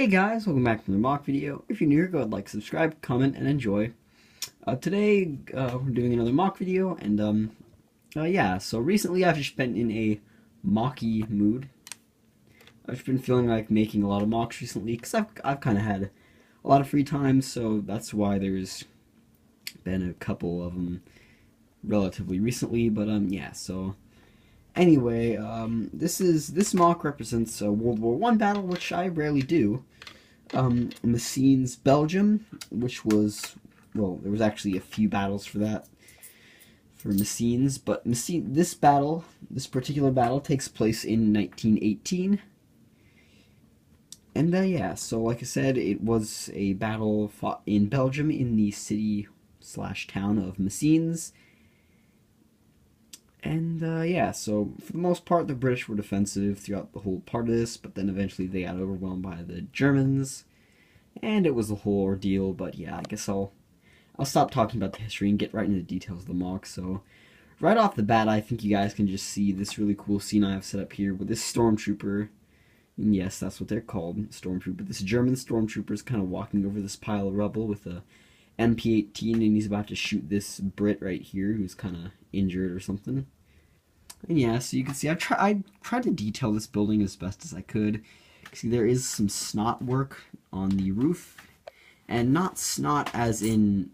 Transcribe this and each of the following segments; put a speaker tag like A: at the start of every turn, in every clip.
A: Hey guys, welcome back to the MOC video. If you're new here, go ahead, like, subscribe, comment, and enjoy. Today, we're doing another MOC video, and, yeah, so recently I've just been in a mocky mood. I've just been feeling like making a lot of MOCs recently, because I've kind of had a lot of free time, so that's why there's been a couple of them relatively recently, but, yeah, so... Anyway, this MOC represents a World War I battle, which I rarely do. Messines, Belgium, which was, well, there was actually a few battles for that, for Messines, but this particular battle takes place in 1918. And, yeah, so like I said, it was a battle fought in Belgium in the city/town of Messines. And, yeah, so for the most part, the British were defensive throughout the whole part of this, but then eventually they got overwhelmed by the Germans, and it was a whole ordeal, but yeah, I guess I'll stop talking about the history and get right into the details of the MOC. So, right off the bat, I think you guys can just see this really cool scene I have set up here with this stormtrooper, and yes, that's what they're called, stormtrooper. This German stormtrooper is kind of walking over this pile of rubble with a MP18, and he's about to shoot this Brit right here, who's kind of injured or something. And yeah, so you can see I tried to detail this building as best as I could. See, there is some snot work on the roof, and not snot as in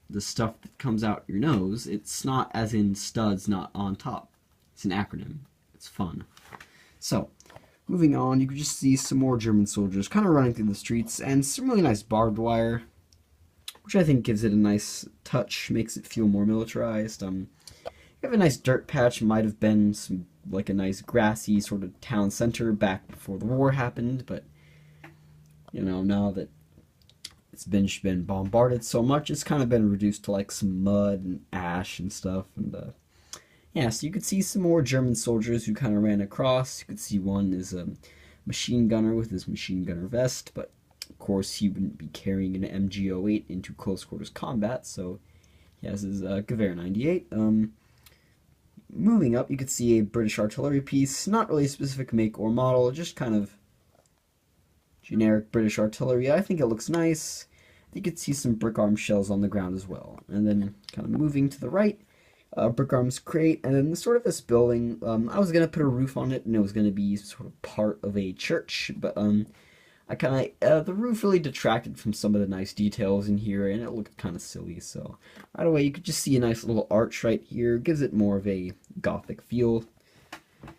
A: the stuff that comes out your nose. It's snot as in studs, not on top. It's an acronym. It's fun. So, moving on, you can just see some more German soldiers kind of running through the streets, and some really nice barbed wire, which I think gives it a nice touch, makes it feel more militarized. You have a nice dirt patch, might have been some, like a nice grassy sort of town center back before the war happened, but, you know, now that it's been bombarded so much, it's kind of been reduced to like some mud and ash and stuff, and, yeah, so you could see some more German soldiers who kind of ran across. You could see one is a machine gunner with his machine gunner vest, but of course he wouldn't be carrying an MG08 into close quarters combat, so he has his Gewehr 98. Moving up, you could see a British artillery piece, not really a specific make or model, just kind of generic British artillery. I think it looks nice. You could see some brick arm shells on the ground as well. And then kind of moving to the right, brick arms crate, and then sort of this building. I was going to put a roof on it, and it was going to be sort of part of a church, but the roof really detracted from some of the nice details in here, and it looked kind of silly, so right away you could just see a nice little arch right here, gives it more of a gothic feel. You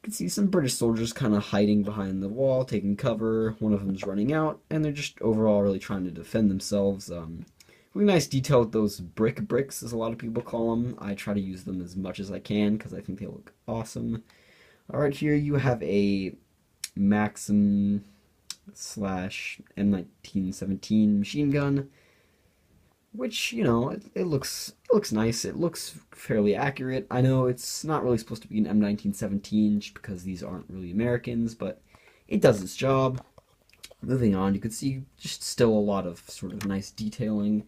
A: can see some British soldiers kind of hiding behind the wall, taking cover. One of them's running out, and they're just overall really trying to defend themselves. Really nice detail with those bricks, as a lot of people call them. I try to use them as much as I can, because I think they look awesome. Alright, here you have a Maxim / M1917 machine gun, which, you know, it looks nice. It looks fairly accurate. I know it's not really supposed to be an M1917 just because these aren't really Americans, but it does its job. Moving on, you can see just still a lot of sort of nice detailing.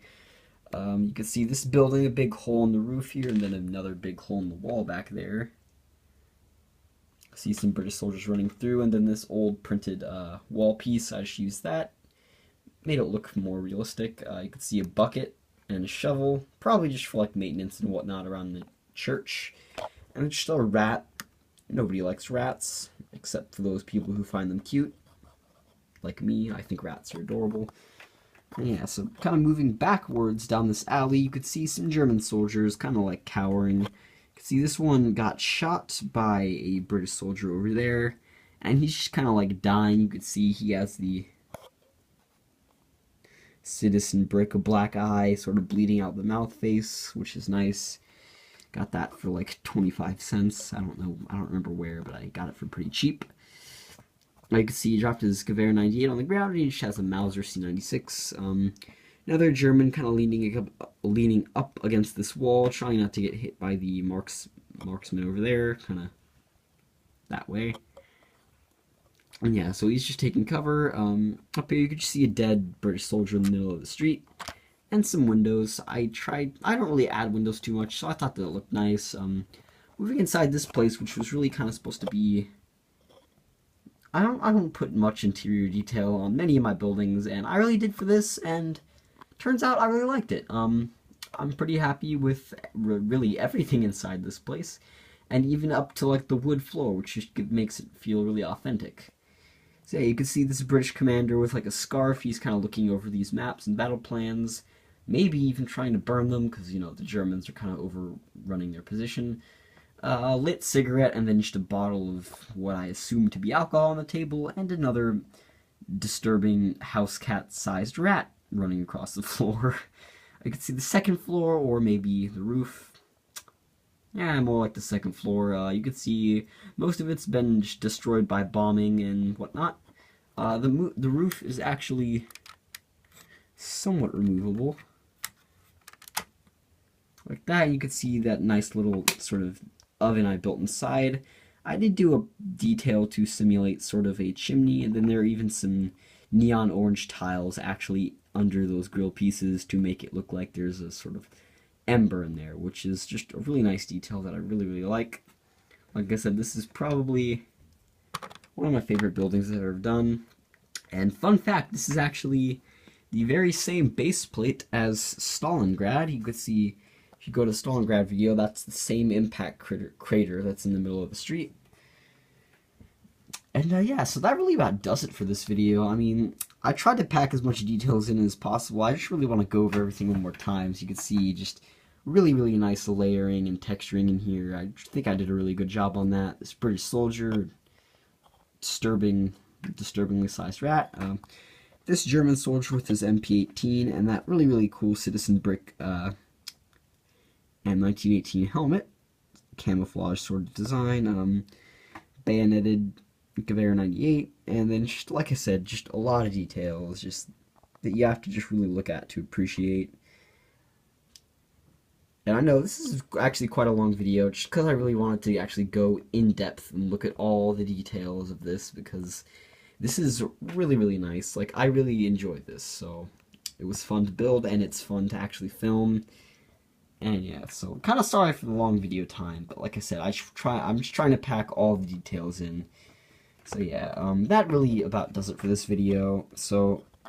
A: You can see this building, a big hole in the roof here, and then another big hole in the wall back there. See some British soldiers running through, and then this old printed wall piece, I just used that. Made it look more realistic. You could see a bucket and a shovel, probably just for like maintenance and whatnot around the church. And just a rat. Nobody likes rats, except for those people who find them cute. Like me, I think rats are adorable. And yeah, so kind of moving backwards down this alley, you could see some German soldiers kind of like cowering. See, this one got shot by a British soldier over there, and he's just kind of like dying. You could see he has the citizen brick, a black eye, sort of bleeding out the mouth face, which is nice. Got that for like 25 cents. I don't remember where, but I got it for pretty cheap. You can see he dropped his Gewehr 98 on the ground, and he just has a Mauser C96. Another German kind of leaning up against this wall, trying not to get hit by the marksman over there, kind of that way. And yeah, so he's just taking cover. Up here you could just see a dead British soldier in the middle of the street, and some windows. I don't really add windows too much, so I thought that it looked nice. Moving inside this place, which was really kind of supposed to be I don't put much interior detail on many of my buildings, and I really did for this, and turns out I really liked it. I'm pretty happy with really everything inside this place, and even up to like the wood floor, which just makes it feel really authentic. So yeah, you can see this British commander with like a scarf. He's kind of looking over these maps and battle plans, maybe even trying to burn them because, you know, the Germans are kind of overrunning their position. A lit cigarette, and then just a bottle of what I assume to be alcohol on the table, and another disturbing house cat-sized rat running across the floor. I could see the second floor, or maybe the roof. Yeah, more like the second floor. You could see most of it's been just destroyed by bombing and whatnot. The roof is actually somewhat removable. Like that, you could see that nice little sort of oven I built inside. I did do a detail to simulate sort of a chimney, and then there are even some neon orange tiles actually under those grill pieces to make it look like there's a sort of ember in there, which is just a really nice detail that I really, really like. Like I said, this is probably one of my favorite buildings that I've ever done. And fun fact, this is actually the very same base plate as Stalingrad. You could see, if you go to Stalingrad video, that's the same impact crater that's in the middle of the street. And yeah, so that really about does it for this video. I mean, I tried to pack as much details in as possible. I just really want to go over everything one more time so you can see just really, really nice layering and texturing in here. I think I did a really good job on that. This British soldier, disturbingly sized rat. This German soldier with his MP18, and that really, really cool citizen brick M1918 helmet, camouflage sort of design, bayoneted Gewehr 98, and then just like I said, just a lot of details, just that you have to just really look at to appreciate. And I know this is actually quite a long video, just because I really wanted to actually go in depth and look at all the details of this, because this is really, really nice. Like, I really enjoyed this, so it was fun to build, and it's fun to actually film. And yeah, so kind of sorry for the long video time, but like I said, I'm just trying to pack all the details in. So yeah, that really about does it for this video. So